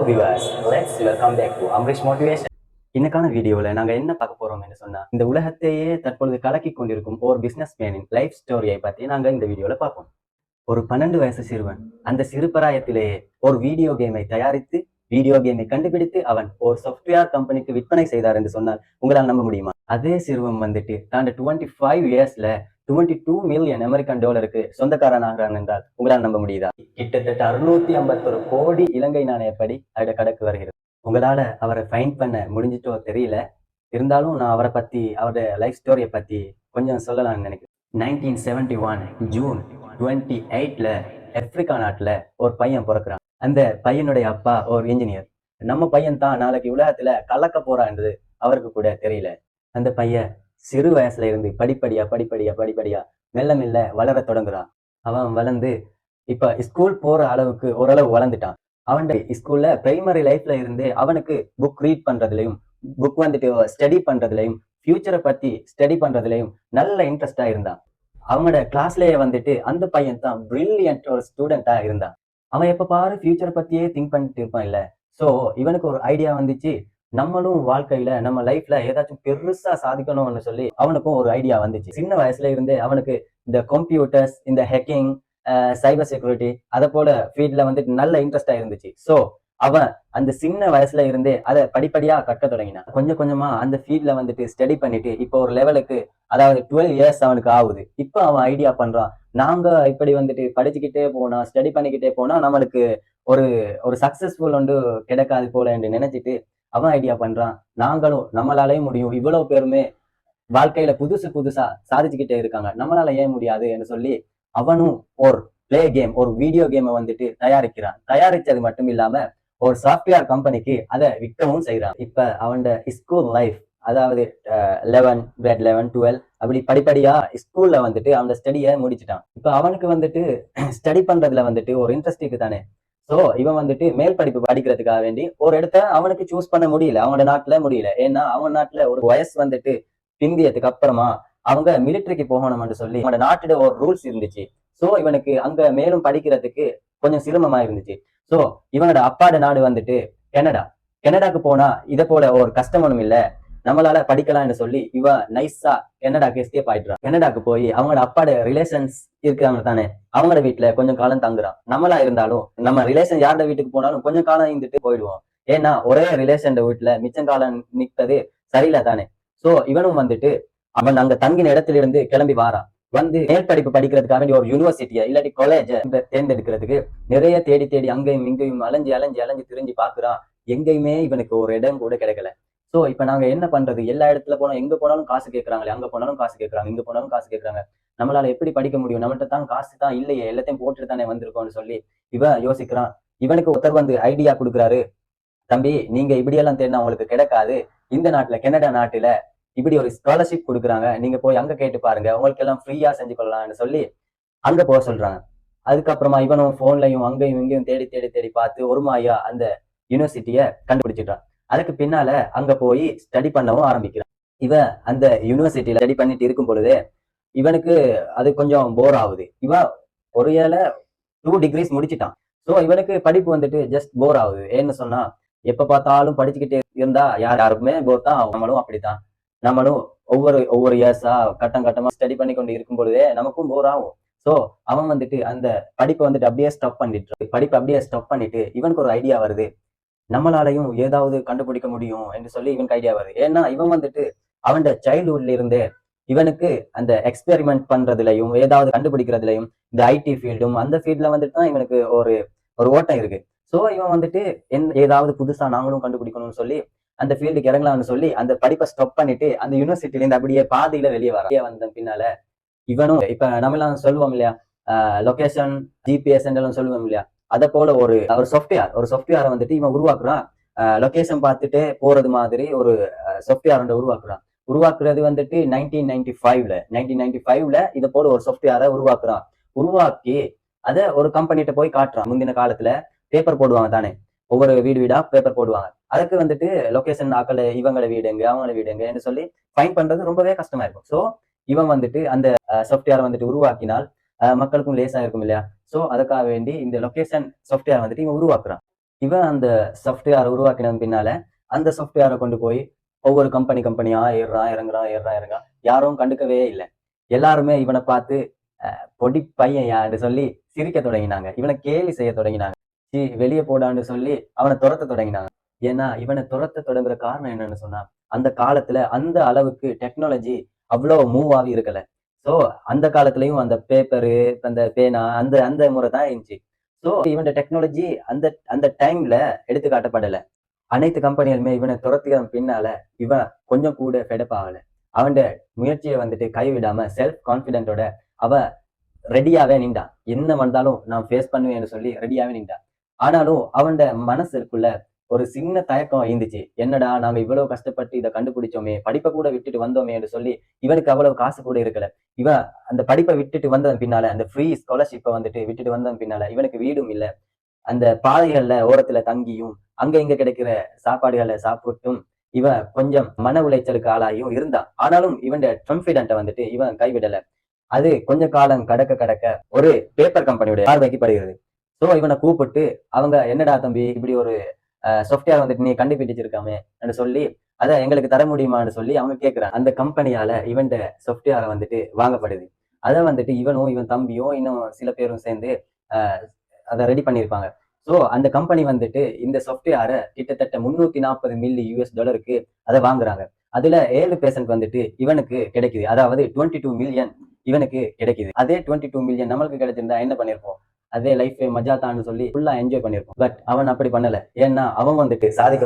viewers, let's welcome back to Amrish Motivation. இன்னைக்கான வீடியோல நாங்க என்ன பார்க்க போறோம்னு சொன்னா இந்த உலகத்தையே தற்பொழுது கலக்கி கொண்டிருக்கும் ஒரு பிசினஸ் மேனின் லைஃப் ஸ்டோரியை பத்தி நாங்க இந்த வீடியோல பார்ப்போம். ஒரு 12 வயசு சிறுவன் அந்த சிறுபிராயத்திலேயே ஒரு வீடியோ கேமை தயாரித்து வீடியோ கேமை கண்டுபிடித்து அவன் ஒரு சாஃப்ட்வேர் கம்பெனிக்கு விற்பனை செய்தார் என்று சொன்னால் உங்களால் நம்ப முடியுமா? அதே சிறுவன் வந்துட்டு தான் 25 இயர்ஸ்ல $22 மில்லியன் அமெரிக்கன் டாலருக்கு சொந்தக்காரன் ஆகிறான் என்றால் உங்களால் நம்ப முடியுதா? கிட்டத்தட்ட 651 கோடி இலங்கை நாணயப்படி அவருடைய கணக்கு வருகிறது. உங்களால அவரை ஃபைன் பண்ண முடிஞ்சிட்டோ தெரியல. இருந்தாலும் நான் அவரை பத்தி அவருடைய லைஃப் ஸ்டோரியை பத்தி கொஞ்சம் சொல்லலாம்னு நினைக்கிறேன். 1971 ஜூன் 28ல ஆப்பிரிக்கா நாட்டுல ஒரு பையன் பிறக்கிறான். அந்த பையனுடைய அப்பா ஒரு இன்ஜினியர். நம்ம பையன் தான் நாளைக்கு உலகத்துல கலக்க போறான்றது அவருக்கு கூட தெரியல. அந்த பையன் சிறு வயசுல இருந்து படிப்படியா மெல்ல மெல்ல வளர தொடங்குறான். அவன் வளர்ந்து இப்ப ஸ்கூல் போற அளவுக்கு ஓரளவு வளர்ந்துட்டான். அவன் ஸ்கூல்ல பிரைமரி லைஃப்ல இருந்து அவனுக்கு புக் ரீட் பண்றதுலயும் புக் வந்துட்டு ஸ்டடி பண்றதுலயும் ஃபியூச்சரை பத்தி ஸ்டடி பண்றதுலயும் நல்ல இன்ட்ரெஸ்டா இருந்தான். அவனோட கிளாஸ்லயே வந்துட்டு அந்த பையன் தான் பிரில்லியன்ட் ஒரு ஸ்டூடெண்டா இருந்தான். அவன் எப்ப பாரு ஃபியூச்சரை பத்தியே திங்க் பண்ணிட்டு இருப்பான் இல்ல. சோ இவனுக்கு ஒரு ஐடியா வந்துச்சு, நம்மளும் வாழ்க்கையில நம்ம லைஃப்ல ஏதாச்சும் பெருசா சாதிக்கணும்னு சொல்லி அவனுக்கும் ஒரு ஐடியா வந்துச்சு. சின்ன வயசுல இருந்தே அவனுக்கு இந்த கம்ப்யூட்டர்ஸ், இந்த ஹேக்கிங், சைபர் செக்யூரிட்டி அதை போல ஃபீல்ட்ல வந்துட்டு நல்ல இன்ட்ரெஸ்டா இருந்துச்சு. சோ அவன் அந்த சின்ன வயசுல இருந்தே அதை படிப்படியா கற்க தொடங்கினான். கொஞ்சம் கொஞ்சமா அந்த ஃபீல்ட்ல வந்துட்டு ஸ்டடி பண்ணிட்டு இப்போ ஒரு லெவலுக்கு, அதாவது 12 இயர்ஸ் அவனுக்கு ஆகுது. இப்போ அவன் ஐடியா பண்றான், நாங்க இப்படி வந்துட்டு படிச்சுக்கிட்டே போனா ஸ்டடி பண்ணிக்கிட்டே போனா நம்மளுக்கு ஒரு ஒரு சக்சஸ்ஃபுல் ஒன்று கிடைக்காது போல என்று நினைச்சிட்டு அவன் ஐடியா பண்றான், நாங்களும் நம்மளாலேயும் முடியும், இவ்வளவு பேருமே வாழ்க்கையில புதுசா சாதிச்சுக்கிட்டே இருக்காங்க, நம்மளால ஏன் முடியாது என்று சொல்லி அவனும் ஒரு பிளே கேம், ஒரு வீடியோ கேமை வந்துட்டு தயாரிக்கிறான். தயாரிச்சது மட்டும் இல்லாம ஒரு சாஃப்ட்வேர் கம்பெனிக்கு அதை விற்கவும் செய்யறான். இப்ப அவன் ஸ்கூல் லைஃப், அதாவது 11 கிரேட் 11 12 அப்படி படிப்படியா ஸ்கூல்ல வந்துட்டு அவன் ஸ்டடியை முடிச்சுட்டான். இப்ப அவனுக்கு வந்துட்டு ஸ்டடி பண்றதுல வந்துட்டு ஒரு இன்ட்ரெஸ்ட் இருக்கு தானே. சோ இவன் வந்துட்டு மேல் படிப்பு படிக்கிறதுக்காக வேண்டி ஒரு இடத்த அவனுக்கு சூஸ் பண்ண முடியல, அவனோட நாட்டுல முடியல. ஏன்னா அவன் நாட்டுல ஒரு வயசு வந்துட்டு பிந்தியதுக்கு அப்புறமா அவங்க மிலிட்டரிக்கு போகணும்னு சொல்லி அவனோட நாட்டோட ஒரு ரூல்ஸ் இருந்துச்சு. சோ இவனுக்கு அங்க மேலும் படிக்கிறதுக்கு கொஞ்சம் சிரமமா இருந்துச்சு. சோ இவனோட அப்பாட நாடு வந்துட்டு கனடாக்கு போனா இதை போல ஒரு கஷ்டம் ஒண்ணும் இல்ல, நம்மளால படிக்கலாம்னு சொல்லி இவன் நைஸா கனடாக்கு எஸ்கேப் ஆயிடுறான். கனடாக்கு போய் அவங்களோட அப்பாட ரிலேஷன்ஸ் இருக்காங்க தானே, அவங்களோட வீட்டுல கொஞ்சம் காலம் தங்குறான். நம்மளா இருந்தாலும் நம்ம ரிலேஷன் யாரோட வீட்டுக்கு போனாலும் கொஞ்சம் காலம் இருந்துட்டு போயிடுவோம். ஏன்னா ஒரே ரிலேஷன் வீட்டுல மிச்சம் காலம் நிற்கிறது சரியில்லை தானே. சோ இவனும் வந்துட்டு அவன் அங்க தங்கின இடத்துல இருந்து கிளம்பி வாரான். வந்து மேல் படிப்பு படிக்கிறதுக்காக ஒரு யூனிவர்சிட்டியை இல்லாட்டி காலேஜ தேர்ந்தெடுக்கிறதுக்கு நிறைய தேடி அங்கேயும் இங்கேயும் அலைஞ்சு திரிஞ்சு பாக்குறான். எங்கேயுமே இவனுக்கு ஒரு இடம் கூட கிடைக்கல. சோ இப்ப நாங்க என்ன பண்றது, எல்லா இடத்துல போனோம், எங்க போனாலும் காசு கேட்கறாங்களே, அங்க போனாலும் காசு கேட்கறாங்க, இங்க போனாலும் காசு கேட்கறாங்க, நம்மளால எப்படி படிக்க முடியும், நம்மள்ட்ட தான் காசு தான் இல்லையே, எல்லாத்தையும் போட்டுட்டு தானே வந்திருக்கோம்னு சொல்லி இவன் யோசிக்கிறான். இவனுக்கு ஒருத்தர் வந்து ஐடியா கொடுக்குறாரு, தம்பி நீங்க இப்படியெல்லாம் தேடினா உங்களுக்கு கிடைக்காது, இந்த நாட்டுல கனடா நாட்டுல இப்படி ஒரு ஸ்காலர்ஷிப் கொடுக்குறாங்க, நீங்க போய் அங்க கேட்டு பாருங்க, உங்களுக்கு எல்லாம் ஃப்ரீயா செஞ்சு கொள்ளலாம்னு சொல்லி அங்க போக சொல்றாங்க. அதுக்கப்புறமா இவனும் போன்லயும் அங்கேயும் இங்கேயும் தேடி பார்த்து ஒரு மாயா அந்த யூனிவர்சிட்டிய கண்டுபிடிச்சிட்டான். அதுக்கு பின்னால அங்க போய் ஸ்டடி பண்ணவும் ஆரம்பிக்கிறான். இவன் அந்த யூனிவர்சிட்டியில ஸ்டடி பண்ணிட்டு இருக்கும் பொழுது இவனுக்கு அது கொஞ்சம் போர் ஆகுது. இவன் ஒரு 2 டிகிரிஸ் முடிச்சிட்டான். சோ இவனுக்கு படிப்பு வந்துட்டு ஜஸ்ட் போர் ஆகுது. ஏன்னு சொன்னா எப்ப பார்த்தாலும் படிச்சுக்கிட்டே இருந்தா யாருக்குமே போர் தான். நம்மளும் அப்படித்தான், நம்மளும் ஒவ்வொரு இயர்ஸா கட்டமா ஸ்டடி பண்ணி கொண்டு இருக்கும் பொழுதே நமக்கும் போர் ஆகும். சோ அவன் வந்துட்டு அந்த படிப்பை வந்துட்டு அப்படியே ஸ்டாப் பண்ணிட்டு இவனுக்கு ஒரு ஐடியா வருது, நம்மளாலையும் ஏதாவது கண்டுபிடிக்க முடியும் என்று சொல்லி இவனுக்கு ஐடியா வருது. ஏன்னா இவன் வந்துட்டு அவன் சைல்ட்ஹுட்ல இருந்தே இவனுக்கு அந்த எக்ஸ்பெரிமெண்ட் பண்றதுலையும் ஏதாவது கண்டுபிடிக்கிறதுலையும் இந்த ஐடி ஃபீல்டும் அந்த ஃபீல்ட்ல வந்துட்டு தான் இவனுக்கு ஒரு ஓட்டம் இருக்கு. சோ இவன் வந்துட்டு ஏதாவது புதுசா நாங்களும் கண்டுபிடிக்கணும்னு சொல்லி அந்த ஃபீல்டுக்கு இறங்கலாம்னு சொல்லி அந்த படிப்பை ஸ்டாப் பண்ணிட்டு அந்த யூனிவர்சிட்டில இருந்து அப்படியே பாதியில வெளியே வந்த பின்னால இவனும் இப்ப நம்ம எல்லாம் சொல்லுவோம் இல்லையா, லொகேஷன் ஜிபிஎஸ் எல்லாம் சொல்லுவோம் இல்லையா, அதை போல ஒரு சாஃப்ட்வேரை வந்துட்டு இவன் உருவாக்குறான். லொகேஷன் பார்த்துட்டு போறது மாதிரி ஒரு சாஃப்ட்வேர் உருவாக்குறது வந்துட்டு 1995ல இதை போல ஒரு சாஃப்ட்வேரை உருவாக்கி அதை ஒரு கம்பெனிட்ட போய் காட்டுறான். முந்தின காலத்துல பேப்பர் போடுவாங்க தானே, ஒவ்வொரு வீடா பேப்பர் போடுவாங்க. அதுக்கு வந்துட்டு லொகேஷன் ஆக்கள் இவங்களோட வீடுங்க அவங்களோட வீடுங்கன்னு சொல்லி ஃபைன் பண்றது ரொம்பவே கஷ்டமா இருக்கும். சோ இவன் வந்துட்டு அந்த சாஃப்ட்வேரை வந்துட்டு உருவாக்கினால் மக்களுக்கும் லேசா இருக்கும் இல்லையா. சோ அதுக்காக வேண்டி இந்த லொகேஷன் சாஃப்ட்வேர் வந்துட்டு இவன் உருவாக்குறான். இவன் அந்த சாஃப்ட்வேரை உருவாக்கின பின்னால அந்த சாஃப்ட்வேரை கொண்டு போய் ஒவ்வொரு கம்பெனியா ஏறுறான் இறங்குறான். யாரும் கண்டுக்கவே இல்லை. எல்லாருமே இவனை பார்த்து பொடி பையன் யான்னு சொல்லி சிரிக்க தொடங்கினாங்க. இவனை கேலி செய்ய தொடங்கினாங்க. வெளியே போடான்னு சொல்லி அவனை துரத்த தொடங்கினாங்க. ஏன்னா இவனை துரத்த தொடங்குற காரணம் என்னன்னு சொன்னா, அந்த காலத்துல அந்த அளவுக்கு டெக்னாலஜி அவ்வளவு மூவ் ஆகி இருக்கல. சோ அந்த காலத்துலயும் அந்த பேப்பரு, அந்த பேனா, அந்த அந்த முறை தான் இருந்துச்சு. சோ இவன் டெக்னாலஜி அந்த அந்த டைம்ல எடுத்து காட்டப்படல. அனைத்து கம்பெனிகளுமே இவனை துரத்தின பின்னால இவன் கொஞ்சம் கூட ஃபெடப் ஆகல. அவன் முயற்சியை வந்துட்டு கைவிடாம செல்ஃப் கான்பிடென்டோட அவன் ரெடியாவே நின்றான். என்ன வந்தாலும் நான் ஃபேஸ் பண்ணுவேன்னு சொல்லி ரெடியாவே நின்றான். ஆனாலும் அவன் மனசுக்குள்ள ஒரு சின்ன தயக்கம் இருந்துச்சு. என்னடா நாங்க இவ்வளவு கஷ்டப்பட்டு இதை கண்டுபிடிச்சோமே, படிப்பை கூட விட்டுட்டு வந்தோமே என்று சொல்லி இவனுக்கு அவ்வளவு காசு கூட இருக்கல. இவன் அந்த படிப்பை விட்டுட்டு வந்ததன் பின்னால அந்த ஃப்ரீ ஸ்காலர்ஷிப்பை வந்துட்டு விட்டுட்டு வந்ததன் பின்னால இவனுக்கு வீடும் இல்லை. அந்த பாதைகள்ல ஓரத்துல தங்கியும் அங்க இங்க கிடைக்கிற சாப்பாடுகளை சாப்பிட்டும் இவன் கொஞ்சம் மன உளைச்சலுக்கு ஆளாயும் இருந்தான். ஆனாலும் இவன் கான்பிடென்ட்டை வந்துட்டு இவன் கைவிடல. அது கொஞ்ச காலம் கடக்க ஒரு பேப்பர் கம்பெனியுடைய பார்வைக்கு படுகிறது. சோ இவனை கூப்பிட்டு அவங்க என்னடா தம்பி இப்படி ஒரு சாஃப்ட்வேர் வந்துட்டு நீ கண்டுபிடிச்சிருக்காமே சொல்லி அதை எங்களுக்கு தர முடியுமான்னு சொல்லி அவங்க கேட்கிறான். அந்த கம்பெனியால இவன் சாஃப்ட்வேரை வந்துட்டு வாங்கப்படுது. அதை வந்துட்டு இவனும் இவன் தம்பியும் இன்னும் சில பேரும் சேர்ந்து அதை ரெடி பண்ணியிருப்பாங்க. ஸோ அந்த கம்பெனி வந்துட்டு இந்த சாஃப்ட்வேரை கிட்டத்தட்ட 340 மில்லி US$ அதை வாங்குறாங்க. அதுல 7% வந்துட்டு இவனுக்கு கிடைக்குது. அதாவது 22 மில்லியன் இவனுக்கு கிடைக்குது. அதே 22 மில்லியன் நம்மளுக்கு கிடைச்சிருந்தா என்ன பண்ணிருப்போம்? அதே லைஃப் மஜாத்தான்னு சொல்லி ஃபுல்லா என்ஜாய் பண்ணிருப்போம். பட் அவன் அப்படி பண்ணல. ஏன்னா அவன் வந்துட்டு சாதிக்க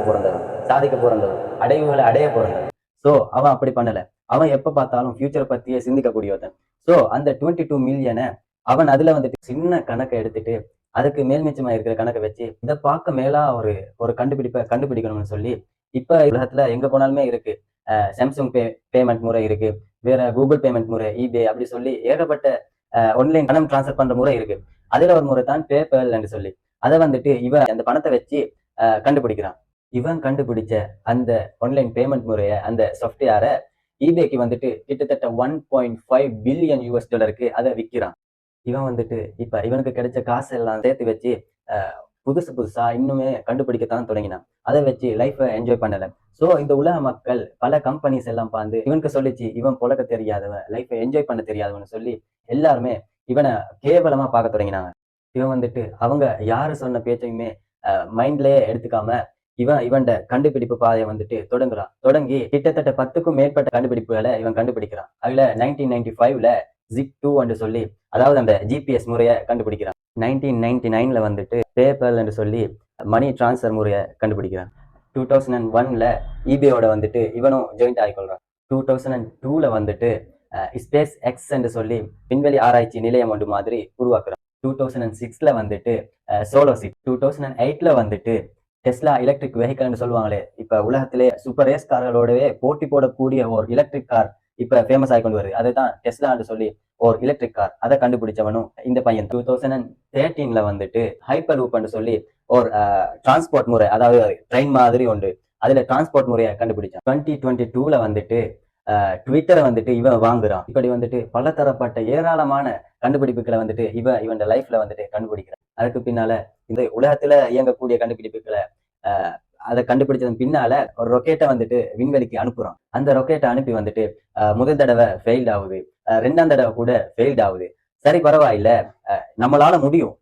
பிறந்தவன், அடைவுகளை அடைய பிறந்தவன். சோ அவன் அப்படி பண்ணல. அவன் எப்ப பார்த்தாலும் ஃபியூச்சரை பத்தியே சிந்திக்கக்கூடியவன். சோ அந்த 22 மில்லியனை அவன் அதுல வந்துட்டு சின்ன கணக்கை எடுத்துட்டு அதுக்கு மேல் மிச்சமா இருக்கிற கணக்கை வச்சு இதை பார்க்க மேலா ஒரு கண்டுபிடிக்கணும்னு சொல்லி இப்ப உலகத்துல எங்க போனாலுமே இருக்கு. சாம்சங் பேமெண்ட் முறை இருக்கு, வேற கூகுள் பேமெண்ட் முறை, eBay அப்படி சொல்லி ஏகப்பட்ட ஆன்லைன் பணம் டிரான்ஸ்ஃபர் பண்ற முறை இருக்கு. அதுல ஒரு முறை தான் பேபால் என்று சொல்லி அதை வந்துட்டு இவன் அந்த பணத்தை வச்சு கண்டுபிடிக்கிறான். இவன் கண்டுபிடிச்ச அந்த ஆன்லைன் பேமெண்ட் முறைய அந்த சாஃப்ட்வேரை eBayக்கு வந்துட்டு கிட்டத்தட்ட 1.5 பில்லியன் US$ அதை விற்கிறான். இவன் வந்துட்டு இப்ப இவனுக்கு கிடைச்ச காசு எல்லாம் சேர்த்து வச்சு புதுசா இன்னுமே கண்டுபிடிக்கத்தான் தொடங்கினான். அதை வச்சு லைஃபை என்ஜாய் பண்ணல. சோ இந்த உலக மக்கள் பல கம்பெனிஸ் எல்லாம் பார்த்து இவனுக்கு சொல்லிச்சு இவன் பொழக்க தெரியாதவன், லைஃபை என்ஜாய் பண்ண தெரியாதவன்னு சொல்லி எல்லாருமே இவனை கேவலமா பார்க்க தொடங்கினாங்க. இவன் வந்துட்டு அவங்க யாரு சொன்ன பேச்சையுமே மைண்ட்லயே எடுத்துக்காம இவன் கண்டுபிடிப்பு பாதையை வந்துட்டு தொடங்கி கிட்டத்தட்ட 10க்கும் மேற்பட்ட கண்டுபிடிப்புகளை இவன் கண்டுபிடிக்கிறான். அதுல 1995ல ZIP2 என்று சொல்லி அதாவது அந்த ஜிபிஎஸ் முறையை கண்டுபிடிக்கிறான். 1999ல வந்துட்டு பேபால் என்று சொல்லி மணி டிரான்ஸ்ஃபர் முறையை கண்டுபிடிக்கிறான். 2001ல eBayயோட வந்துட்டு இவனும் ஜாயிண்ட் ஆகிக்கொள்றான். 2002ல வந்துட்டு ஸ்பேஸ் எக்ஸ் என்று சொல்லி விண்வெளி ஆராய்ச்சி நிலையம் ஒன்று மாதிரி உருவாக்குறான். 2006ல வந்துட்டு சோலோசிட். 2008ல வந்துட்டு டெஸ்லா எலக்ட்ரிக் வெஹிக்கல்னு சொல்லுவாங்களே, இப்ப உலகத்திலே சூப்பர் ரேஸ் கார்களோடவே போட்டி போடக்கூடிய ஒரு எலக்ட்ரிக் கார் இப்ப ஃபேமஸ் ஆகி கொண்டு வருது. அதுதான் டெஸ்லான்னு சொல்லி ஒரு எலக்ட்ரிக் கார். அதை கண்டுபிடிச்சவனும் இந்த பையன். 2013ல வந்துட்டு ஹைப்பர் லூப்னு சொல்லி ஒரு டிரான்ஸ்போர்ட் முறை, அதாவது ட்ரெயின் மாதிரி ஒன்று, அதுல டிரான்ஸ்போர்ட் முறையை கண்டுபிடிச்சான். 2022ல வந்துட்டு ட்விட்டரை வந்துட்டு இவன் வாங்குறான். இப்படி வந்துட்டு பல தரப்பட்ட ஏராளமான கண்டுபிடிப்புகளை வந்துட்டு இவன் லைஃப்ல வந்துட்டு கண்டுபிடிக்கிறான். அதுக்கு பின்னால இந்த உலகத்துல இயங்கக்கூடிய கண்டுபிடிப்புகளை அதை கண்டுபிடிச்சதன் பின்னால ஒரு ரொக்கெட்டை வந்துட்டு விண்வெளிக்கு அனுப்புறான். அந்த ரொக்கெட்டை அனுப்பி வந்துட்டு முதல் தடவை ஃபெயில்ட் ஆகுது, 2ஆம் தடவை கூட ஃபெயில்ட் ஆகுது. சரி பரவாயில்ல, நம்மளால முடியும்,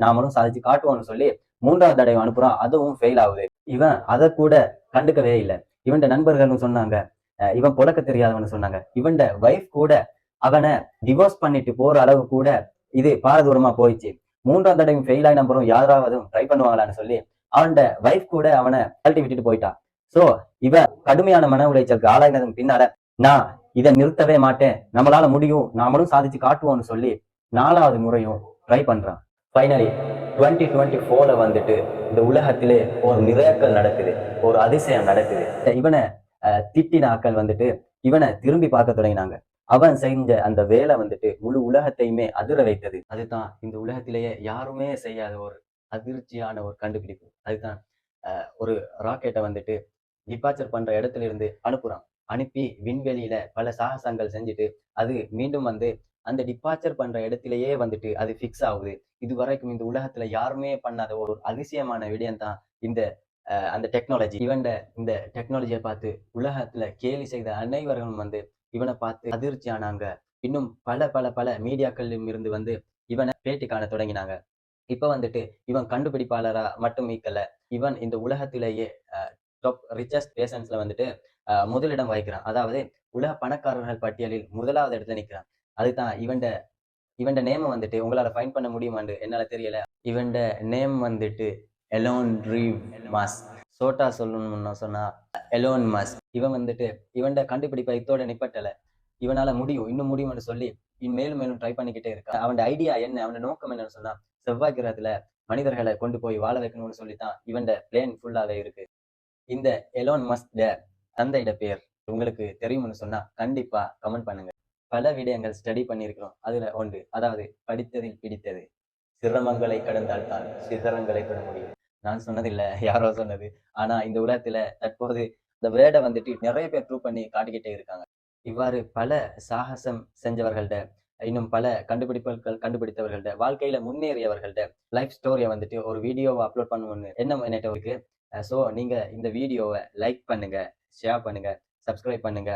நாமளும் சாதிச்சு காட்டுவோம்னு சொல்லி 3ஆவது தடவை அனுப்புறான். அதுவும் ஃபெயில் ஆகுது. இவன் அதை கூட கண்டுக்கவே இல்லை. இவன் நண்பர்களும் சொன்னாங்க இவன் புழக்க தெரியாதவன்னு சொன்னாங்க. இவன் வைஃப் கூட அவனை டிவோர்ஸ் பண்ணிட்டு போற அளவு கூட இது பாரதூரமா போயிடுச்சு. 3ஆம் தடவை ஃபெயில் ஆகி நம்பரும் யாராவது ட்ரை பண்ணுவாங்களான்னு சொல்லி அவன் வைஃப் கூட அவனை கழட்டி விட்டுட்டு போயிட்டான். சோ இவன் கடுமையான மன உளைச்சலுக்கு ஆளாகினதன் பின்னால நான் இதை நிறுத்தவே மாட்டேன், நம்மளால முடியும், நாமளும் சாதிச்சு காட்டுவோம்னு சொல்லி 4ஆவது முறையும் ட்ரை பண்றான். ஃபைனலி 2024ல வந்துட்டு இந்த உலகத்திலே ஒரு மிராக்கிள் நடக்குது, ஒரு அதிசயம் நடக்குது. இவனை திட்டினாக்கள் வந்துட்டு இவனை திரும்பி பார்க்க தொடங்கினாங்க. அவன் செஞ்ச அந்த வேலை வந்துட்டு முழு உலகத்தையுமே அதிர வைத்தது. அதுதான் இந்த உலகத்திலேயே யாருமே செய்யாத ஒரு அதிர்ச்சியான ஒரு கண்டுபிடிப்பு. அதுதான் ஒரு ராக்கெட்டை வந்துட்டு டிபார்ச்சர் பண்ற இடத்துல இருந்து அனுப்புறான். அனுப்பி விண்வெளியில பல சாகசங்கள் செஞ்சுட்டு அது மீண்டும் வந்து அந்த டிபார்ச்சர் பண்ற இடத்திலேயே வந்துட்டு அது ஃபிக்ஸ் ஆகுது. இதுவரைக்கும் இந்த உலகத்துல யாருமே பண்ணாத ஒரு அதிசயமான விடயம் தான் இந்த அந்த டெக்னாலஜி. இந்த டெக்னாலஜிய பார்த்து உலகத்துல கேலி செய்த அனைவரும் வந்து இவன பார்த்து அதிர்ச்சி ஆனாங்க. இன்னும் பல பல பல மீடியாக்களிலும் இருந்து வந்து இவன பேட்டி காண தொடங்கினாங்க. இப்ப வந்துட்டு இவன் கண்டுபிடிப்பாளரா மட்டும் மீக்கல. இவன் இந்த உலகத்திலேயே டாப் ரிச்சஸ்ட் பெர்சன்ஸ்ல வந்துட்டு முதலிடம் வகிக்கிறான். அதாவது உலக பணக்காரர்கள் பட்டியலில் 1வது இடத்துல நிக்கிறான். அதுதான் இவன்ட நேம வந்துட்டு உங்களால ஃபைண்ட் பண்ண முடியுமான்னு என்னால தெரியல. இவன்ட நேம் வந்துட்டு எலோன் ரீவ் மாஸ்க். ஷோர்ட்டா சொல்லணும்னு சொன்னா எலோன் மஸ்க். இவன் வந்துட்டு இவன்ட கண்டுபிடிப்ப இத்தோட நிப்பட்டல. இவனால முடியும், இன்னும் முடியும்னு சொல்லி மேலும் மேலும் ட்ரை பண்ணிக்கிட்டே இருக்கான். அவன் ஐடியா என்ன, அவன் நோக்கம் என்னன்னு சொன்னா செவ்வாய் கிரகத்துல மனிதர்களை கொண்டு போய் வாழ வைக்கணும்னு சொல்லித்தான் இவன்ட பிளேன் ஃபுல்லாவே இருக்கு. இந்த எலோன் மஸ்க் தந்தையிட பேர் உங்களுக்கு தெரியும்னு சொன்னா கண்டிப்பா கமெண்ட் பண்ணுங்க. பல விடயங்கள் ஸ்டடி பண்ணியிருக்கிறோம். அதுல ஒன்று, அதாவது படித்ததில் பிடித்தது. சிரமங்களை கடந்தால் தான் சிகரங்களை தொட முடியும். நான் சொன்னதில்ல, யாரோ சொன்னது. ஆனா இந்த உலகத்துல தற்போது இந்த வேர்டை வந்துட்டு நிறைய பேர் ப்ரூவ் பண்ணி காட்டிக்கிட்டே இருக்காங்க. இவ்வாறு பல சாகசம் செஞ்சவர்கள்ட, இன்னும் பல கண்டுபிடிப்புகள் கண்டுபிடித்தவர்கள்ட, வாழ்க்கையில முன்னேறியவர்கள்ட லைஃப் ஸ்டோரியை வந்துட்டு ஒரு வீடியோவை அப்லோட் பண்ணுவோம்னு எண்ணம் என்கிட்ட இருக்கு. ஸோ நீங்க இந்த வீடியோவை லைக் பண்ணுங்க, ஷேர் பண்ணுங்க, சப்ஸ்கிரைப் பண்ணுங்க.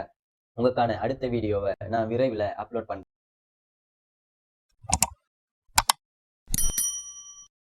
உங்களுக்கான அடுத்த வீடியோவை நான் விரைவில் அப்லோட் பண்றேன்.